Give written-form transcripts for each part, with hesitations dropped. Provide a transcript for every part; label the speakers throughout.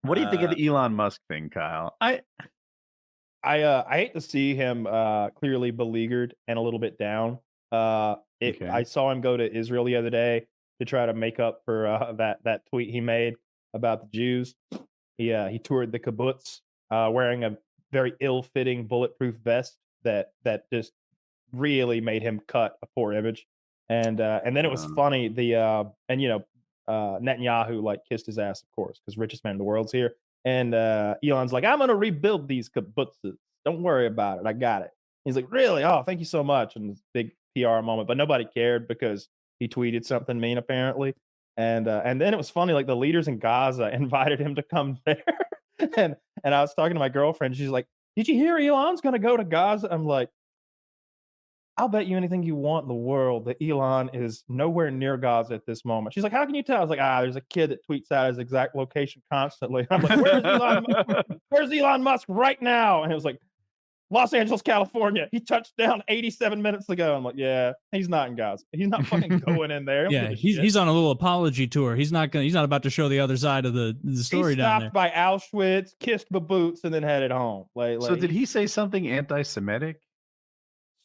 Speaker 1: What do you think of the Elon Musk thing, Kyle?
Speaker 2: I hate to see him clearly beleaguered and a little bit down. I saw him go to Israel the other day to try to make up for that tweet he made about the Jews. He toured the kibbutz wearing a very ill-fitting bulletproof vest that just really made him cut a poor image. And then it was funny. Netanyahu like kissed his ass, of course, because richest man in the world's here. And Elon's like, I'm gonna rebuild these kibbutzes. Don't worry about it. I got it. He's like, really? Oh, thank you so much. And this big PR moment, but nobody cared because he tweeted something mean apparently. And then it was funny, like the leaders in Gaza invited him to come there. and I was talking to my girlfriend. She's like, did you hear Elon's gonna go to Gaza? I'm like, I'll bet you anything you want in the world that Elon is nowhere near Gaza at this moment. She's like, how can you tell? I was like, there's a kid that tweets out his exact location constantly. I'm like, where's Elon Musk right now? And it was like, Los Angeles, California. He touched down 87 minutes ago. I'm like, yeah, he's not in Gaza. He's not fucking going in there.
Speaker 3: Yeah, he's on a little apology tour. He's not about to show the other side of the story down there.
Speaker 2: He stopped by Auschwitz, kissed the boots, and then headed home.
Speaker 1: So did he say something anti-Semitic?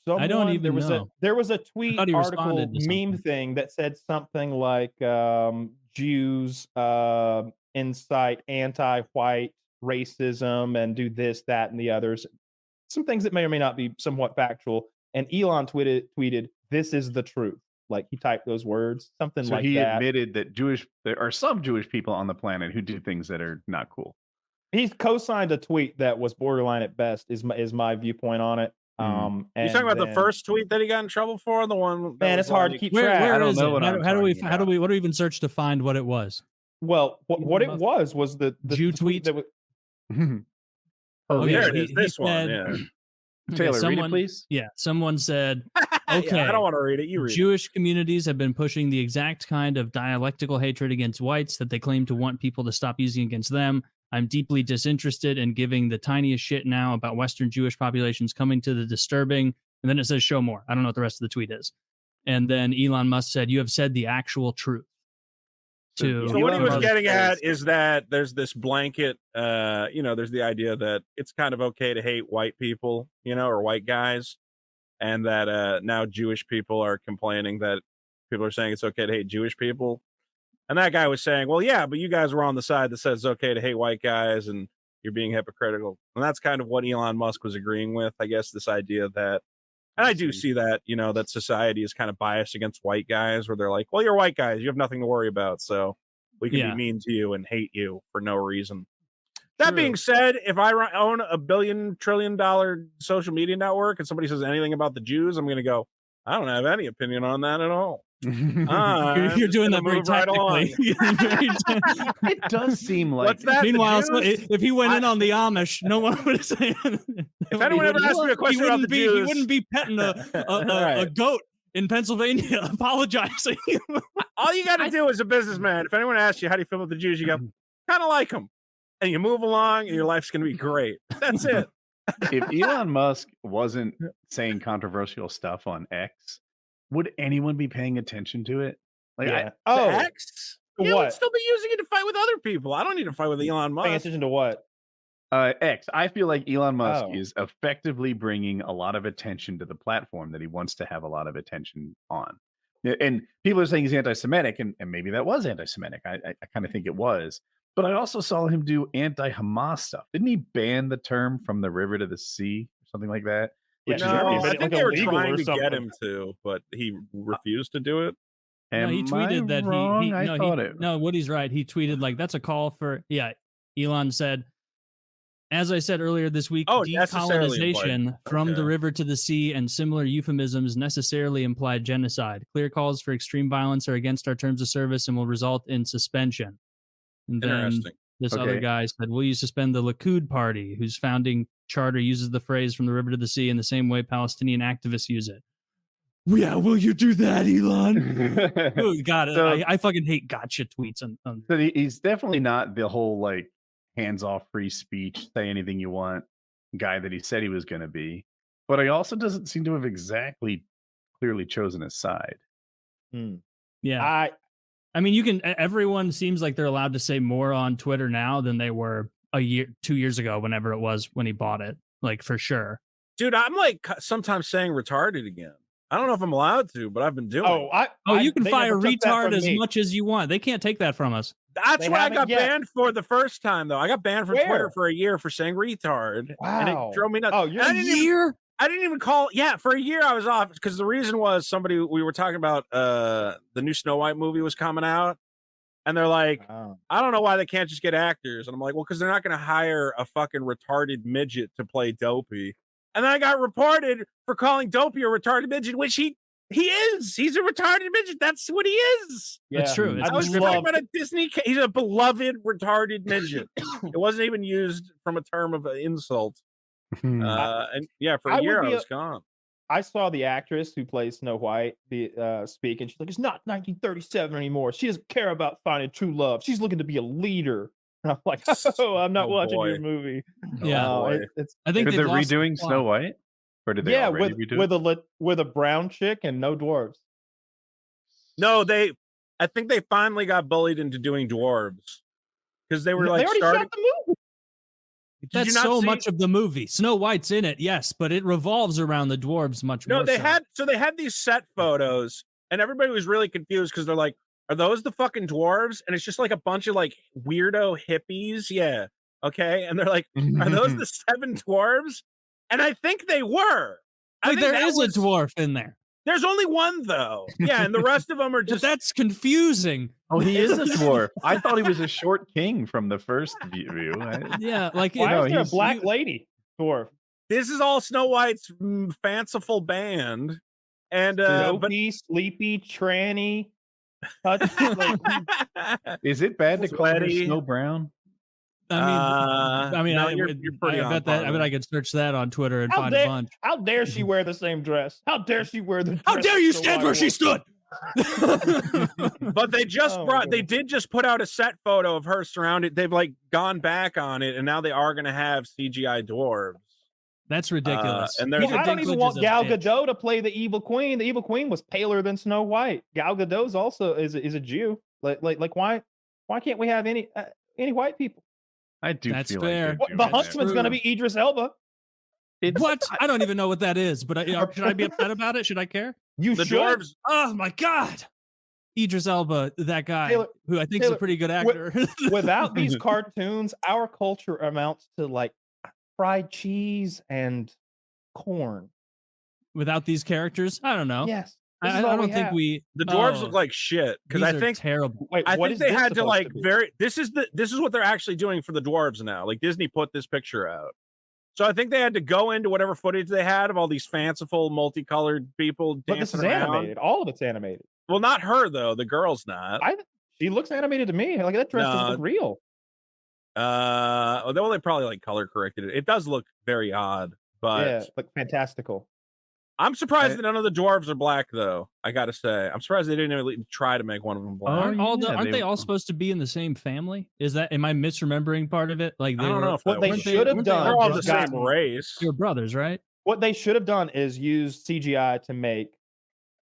Speaker 3: I don't even know.
Speaker 2: There was a tweet article meme thing that said something like Jews incite anti-white racism and do this, that, and the others. Some things that may or may not be somewhat factual. And Elon tweeted, "This is the truth." Like he typed those words, something like that. So
Speaker 1: he admitted that there are some Jewish people on the planet who do things that are not cool.
Speaker 2: He co-signed a tweet that was borderline at best. Is my viewpoint on it.
Speaker 4: You talking about the first tweet that he got in trouble for? The one,
Speaker 2: man, it's hard to keep track.
Speaker 3: Where is it? How do we even search to find what it was?
Speaker 2: Well, what it was the
Speaker 3: Jew tweet
Speaker 2: that was.
Speaker 4: There it is. This one, yeah.
Speaker 1: Taylor, read it, please.
Speaker 3: Yeah, someone said, "Okay,
Speaker 4: I don't want to read it. You read
Speaker 3: Jewish communities have been pushing the exact kind of dialectical hatred against whites that they claim to want people to stop using against them. I'm deeply disinterested in giving the tiniest shit now about Western Jewish populations coming to the disturbing." And then it says, "Show more." I don't know what the rest of the tweet is. And then Elon Musk said, "You have said the actual truth."
Speaker 4: So what he was getting at is that there's this blanket, there's the idea that it's kind of okay to hate white people, or white guys. And that now Jewish people are complaining that people are saying it's okay to hate Jewish people. And that guy was saying, well, yeah, but you guys were on the side that says it's okay to hate white guys and you're being hypocritical. And that's kind of what Elon Musk was agreeing with, I guess, this idea that, and I do see that, that society is kind of biased against white guys where they're like, well, you're white guys. You have nothing to worry about. So we can be mean to you and hate you for no reason. That being said, if I own a $1 trillion social media network and somebody says anything about the Jews, I'm going to go, I don't have any opinion on that at all.
Speaker 3: You're doing that very tactically.
Speaker 1: It does seem like.
Speaker 3: Meanwhile, if he went in on the Amish, no one would say anything.
Speaker 4: If anyone ever asked me a question about the Jews,
Speaker 3: he wouldn't be petting a goat in Pennsylvania, apologizing.
Speaker 4: All you got to do as a businessman, if anyone asks you how do you feel about the Jews, you go, kind of like them, and you move along, and your life's going to be great. That's it.
Speaker 1: If Elon Musk wasn't saying controversial stuff on X, would anyone be paying attention to it? Like,
Speaker 4: X? Yeah, what? We'd still be using it to fight with other people. I don't need to fight with Elon Musk.
Speaker 2: Paying attention to what?
Speaker 1: X. I feel like Elon Musk is effectively bringing a lot of attention to the platform that he wants to have a lot of attention on. And people are saying he's anti-Semitic, and maybe that was anti-Semitic. I kind of think it was. But I also saw him do anti-Hamas stuff. Didn't he ban the term from the river to the sea or something like that?
Speaker 4: Yeah, no, I think they were trying to get him to, but he refused to do it.
Speaker 3: No, he tweeted that Woody's right. He tweeted like, that's a call for, Elon said, as I said earlier this week, decolonization from the river to the sea and similar euphemisms necessarily imply genocide. Clear calls for extreme violence are against our terms of service and will result in suspension. And then this other guy said, will you suspend the Likud party, whose founding charter uses the phrase from the river to the sea in the same way Palestinian activists use it? Yeah, will you do that, Elon? Oh, God, so, I fucking hate gotcha tweets.
Speaker 1: So he's definitely not the whole like hands-off free speech, say anything you want guy that he said he was going to be. But he also doesn't seem to have exactly clearly chosen his side.
Speaker 3: Yeah. I mean, everyone seems like they're allowed to say more on Twitter now than they were 2 years ago, whenever it was when he bought it, like for sure.
Speaker 4: Dude, I'm like sometimes saying retarded again. I don't know if I'm allowed to, but I've been doing.
Speaker 3: You can fire retard as much as you want. They can't take that from us.
Speaker 4: That's why I got banned for the first time, though. I got banned from Twitter for a year for saying retard.
Speaker 2: Wow.
Speaker 4: And it drove me nuts.
Speaker 2: Oh, you're
Speaker 4: a year? I didn't even call. Yeah, for a year I was off because the reason was we were talking about the new Snow White movie was coming out. And they're like, I don't know why they can't just get actors. And I'm like, well, because they're not going to hire a fucking retarded midget to play Dopey. And then I got reported for calling Dopey a retarded midget, which he is. He's a retarded midget. That's what he is.
Speaker 3: Yeah. That's true.
Speaker 4: I was talking about a Disney. He's a beloved retarded midget. It wasn't even used from a term of insult. And yeah, for a year I was gone.
Speaker 2: I saw the actress who plays Snow White speak, and she's like, "It's not 1937 anymore. She doesn't care about finding true love. She's looking to be a leader." And I'm like, "Oh, I'm not watching your movie."
Speaker 3: Yeah,
Speaker 1: I think they're redoing Snow White, or did they already redo it?
Speaker 2: with a brown chick and no dwarves.
Speaker 4: No, I think they finally got bullied into doing dwarves because they were like
Speaker 2: they already shot the movie.
Speaker 3: That's so much of the movie. Snow White's in it, yes, but it revolves around the dwarves much more.
Speaker 4: No, they had these set photos, and everybody was really confused because they're like, "Are those the fucking dwarves?" And it's just like a bunch of like weirdo hippies. Yeah, okay. And they're like, "Are those the 7 dwarves?" And I think they were.
Speaker 3: Wait, there is a dwarf in there.
Speaker 4: There's only one though. Yeah, and the rest of them are just.
Speaker 3: That's confusing.
Speaker 1: Oh, he is a dwarf. I thought he was a short king from the first view.
Speaker 3: Yeah, like
Speaker 2: why is there a black lady dwarf?
Speaker 4: This is all Snow White's fanciful band, and
Speaker 2: Dopey, sleepy, tranny.
Speaker 1: Is it bad to call her Snow Brown?
Speaker 3: I mean,
Speaker 4: no, you're pretty
Speaker 3: I bet I could search that on Twitter and find a bunch.
Speaker 2: How dare she wear the same dress? How dare she wear the dress?
Speaker 3: How dare you stand where she stood?
Speaker 4: But they did just put out a set photo of her surrounded. They've like gone back on it, and now they are going to have CGI dwarves.
Speaker 3: That's ridiculous.
Speaker 2: And I don't even want Gal Gadot to play the evil queen. The evil queen was paler than Snow White. Gal Gadot's also is a Jew. Like why can't we have any white people?
Speaker 1: I do.
Speaker 3: That's
Speaker 1: feel
Speaker 3: fair.
Speaker 1: Like
Speaker 2: the Huntsman's going to be Idris Elba.
Speaker 3: What? I don't even know what that is. But should I be upset about it? Should I care?
Speaker 2: You should.
Speaker 4: Dwarves.
Speaker 3: Oh my God. Idris Elba, that guy who I think is a pretty good actor.
Speaker 2: Without these cartoons, our culture amounts to like fried cheese and corn.
Speaker 3: Without these characters, I don't know.
Speaker 2: Yes.
Speaker 3: I don't think
Speaker 4: the dwarves look like shit because I think
Speaker 3: terrible.
Speaker 2: Wait,
Speaker 4: I think they had to like this is what they're actually doing for the dwarves now. Like Disney put this picture out. So I think they had to go into whatever footage they had of all these fanciful multicolored people dancing
Speaker 2: But this is
Speaker 4: around.
Speaker 2: animated. All of it's animated.
Speaker 4: Well, not her though. The girl's not.
Speaker 2: She looks animated to me. Like that dress doesn't look real.
Speaker 4: They probably like color corrected it. It does look very odd, but
Speaker 2: yeah, like fantastical.
Speaker 4: I'm surprised that none of the dwarves are black, though. I gotta say, I'm surprised they didn't even try to make one of them black.
Speaker 3: Aren't they all supposed to be in the same family? Am I misremembering part of it? Like
Speaker 4: I don't know if
Speaker 2: what they should have done.
Speaker 4: They're all the same race.
Speaker 3: Your brothers, right?
Speaker 2: What they should have done is use CGI to make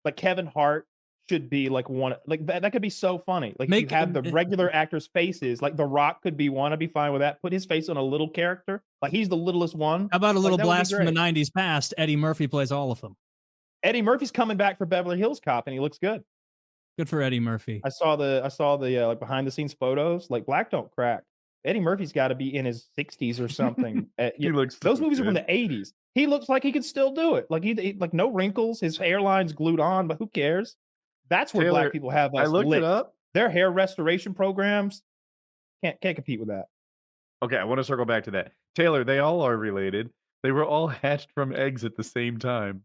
Speaker 2: like Kevin Hart should be like one like that could be so funny. Like you have the regular actors' faces. Like The Rock could be one. I'd be fine with that. Put his face on a little character. Like he's the littlest one.
Speaker 3: How about a little blast from the 90s past? Eddie Murphy plays all of them.
Speaker 2: Eddie Murphy's coming back for Beverly Hills Cop, and he looks good.
Speaker 3: Good for Eddie Murphy.
Speaker 2: I saw the like behind the scenes photos. Like black don't crack. Eddie Murphy's got to be in his 60s or something. Those movies are from the 80s. He looks like he could still do it. Like he like no wrinkles. His hairline's glued on, but who cares? That's where black people have us.
Speaker 1: I looked it up.
Speaker 2: Their hair restoration programs can't compete with that.
Speaker 1: Okay, I want to circle back to that. Taylor, they all are related. They were all hatched from eggs at the same time.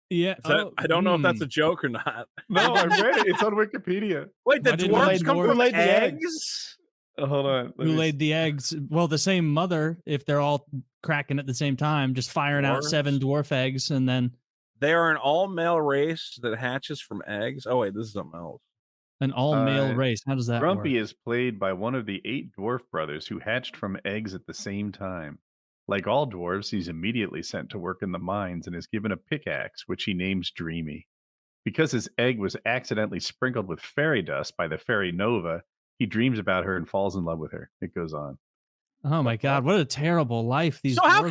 Speaker 3: Yeah,
Speaker 4: I don't know if that's a joke or not.
Speaker 1: No, I read it. It's on Wikipedia.
Speaker 4: Wait, the dwarves come from eggs?
Speaker 1: Hold on.
Speaker 3: Who laid the eggs? Well, the same mother. If they're all cracking at the same time, just firing out 7 dwarf eggs, and then
Speaker 4: they are an all-male race that hatches from eggs. Oh wait, this is something else.
Speaker 3: An all-male race. How does that
Speaker 1: Grumpy
Speaker 3: work?
Speaker 1: is played by one of the 8 dwarf brothers who hatched from eggs at the same time. Like all dwarves, he's immediately sent to work in the mines and is given a pickaxe, which he names Dreamy. because his egg was accidentally sprinkled with fairy dust by the fairy Nova, he dreams about her and falls in love with her. It goes on.
Speaker 3: Oh my God, what a terrible life these.
Speaker 4: So how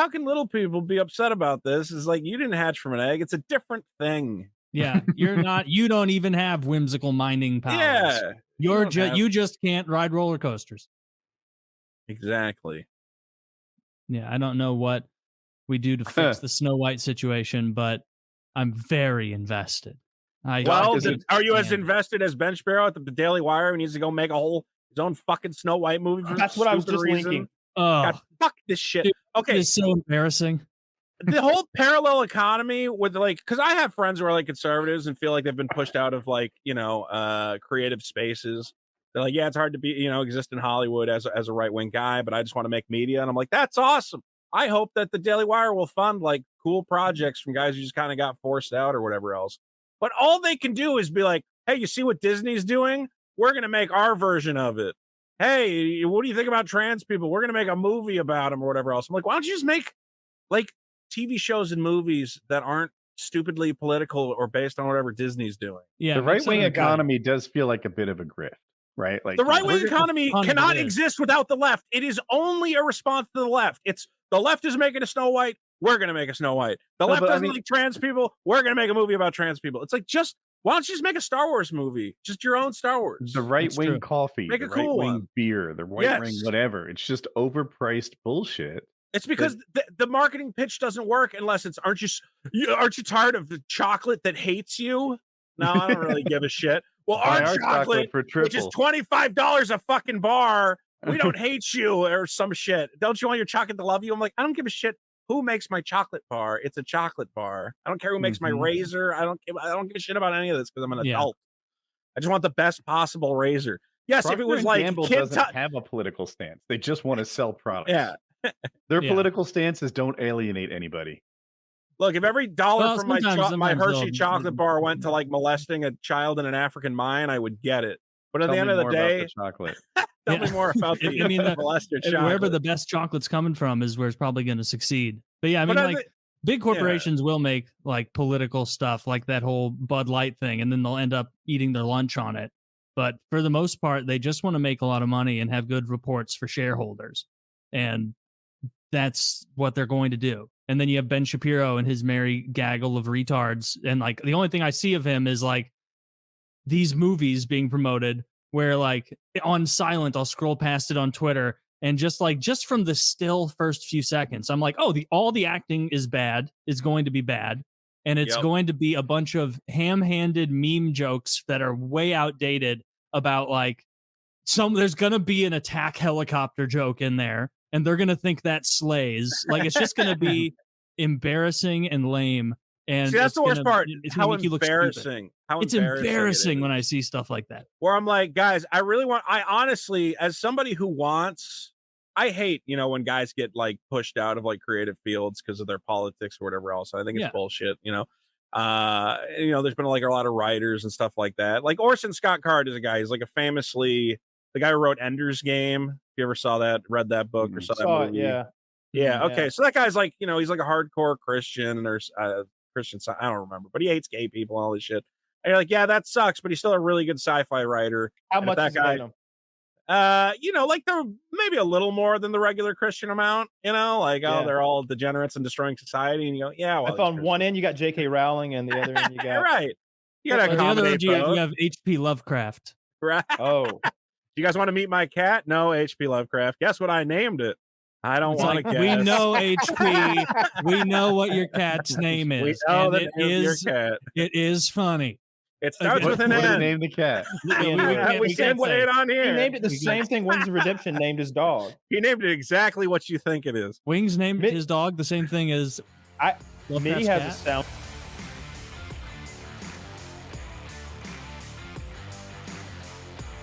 Speaker 4: can little people be upset about this? Is like, you didn't hatch from an egg. It's a different thing.
Speaker 3: Yeah, you don't even have whimsical minding powers.
Speaker 4: Yeah.
Speaker 3: You just can't ride roller coasters.
Speaker 4: Exactly.
Speaker 3: Yeah, I don't know what we do to fix the Snow White situation, but I'm very invested.
Speaker 4: Are you as invested as Ben Sparrow at the Daily Wire who needs to go make his own fucking Snow White movie?
Speaker 2: That's what I was just linking.
Speaker 3: God,
Speaker 4: fuck this shit.
Speaker 3: Dude,
Speaker 4: okay,
Speaker 3: it's so embarrassing.
Speaker 4: The whole parallel economy with because I have friends who are like conservatives and feel like they've been pushed out of creative spaces. They're like, yeah, it's hard to be exist in Hollywood as a right wing guy, but I just want to make media. And I'm like, that's awesome. I hope that the Daily Wire will fund like cool projects from guys who just kind of got forced out or whatever else. But all they can do is be like, hey, you see what Disney's doing? We're going to make our version of it. Hey, what do you think about trans people? We're going to make a movie about them or whatever else. I'm like, why don't you just make like TV shows and movies that aren't stupidly political or based on whatever Disney's doing?
Speaker 1: Yeah, the right-wing economy does feel like a bit of a grift, right? Like
Speaker 4: the right-wing economy cannot exist without the left. It is only a response to the left. It's the left is making a Snow White. We're going to make a Snow White. The left doesn't like trans people. We're going to make a movie about trans people. It's like, why don't you just make a Star Wars movie? Just your own Star Wars.
Speaker 1: The right-wing coffee,
Speaker 4: make
Speaker 1: the
Speaker 4: a cool
Speaker 1: right-wing beer, the right-wing whatever. It's just overpriced bullshit.
Speaker 4: It's because the marketing pitch doesn't work unless it's aren't you tired of the chocolate that hates you? No, I don't really give a shit. Well, our chocolate for which is $25 a fucking bar. We don't hate you or some shit. Don't you want your chocolate to love you? I'm like, I don't give a shit who makes my chocolate bar. It's a chocolate bar. I don't care who makes my razor. I don't give a shit about any of this because I'm an adult. I just want the best possible razor. Yes, Procter if it was like
Speaker 1: Gamble doesn't have a political stance. They just want to sell products.
Speaker 4: Yeah.
Speaker 1: Their political stances don't alienate anybody.
Speaker 4: Look, if every dollar from my Hershey chocolate bar went to like molesting a child in an African mine, I would get it. But at the end of the day, tell me more about the molester chocolate.
Speaker 3: Wherever the best chocolate's coming from is where it's probably going to succeed. But yeah, I mean, big corporations will make like political stuff, like that whole Bud Light thing, and then they'll end up eating their lunch on it. But for the most part, they just want to make a lot of money and have good reports for shareholders. And that's what they're going to do. And then you have Ben Shapiro and his merry gaggle of retards. And like the only thing I see of him is like these movies being promoted where like on silent, I'll scroll past it on Twitter and just from the still first few seconds, I'm like, oh, all the acting is going to be bad. And it's going to be a bunch of ham-handed meme jokes that are way outdated about like there's going to be an attack helicopter joke in there. And they're going to think that slays. Like, it's just going to be embarrassing and lame. And
Speaker 4: see, that's the worst part. How embarrassing.
Speaker 3: It's embarrassing when I see stuff like that.
Speaker 4: Where I'm like, guys, I honestly, as somebody who I hate, when guys get like pushed out of like creative fields because of their politics or whatever else. I think it's bullshit, there's been like a lot of writers and stuff like that. Like Orson Scott Card is a guy. He's like the guy who wrote Ender's Game. If you ever saw that, read that book or saw that movie. Yeah. Okay. So that guy's like, he's like a hardcore Christian or Christian. I don't remember, but he hates gay people and all this shit. And you're like, yeah, that sucks, but he's still a really good sci-fi writer.
Speaker 2: How much that guy?
Speaker 4: Like they're maybe a little more than the regular Christian amount. They're all degenerates and destroying society. And you go, yeah. Well,
Speaker 2: on one end you got J.K. Rowling, and the other end you got
Speaker 4: right.
Speaker 3: You got the other end you have H.P. Lovecraft.
Speaker 4: Right.
Speaker 2: Oh.
Speaker 4: You guys want to meet my cat? No, H.P. Lovecraft. Guess what I named it? I don't want to guess.
Speaker 3: We know H.P. We know what your cat's name is.
Speaker 4: We know the name of your cat.
Speaker 3: It is funny.
Speaker 4: It starts with an N.
Speaker 1: What did name the cat?
Speaker 4: We said it on here.
Speaker 2: He named it the same thing Wings of Redemption named his dog.
Speaker 4: He named it exactly what you think it is.
Speaker 3: Wings named his dog the same thing as
Speaker 2: Mitty has a sound.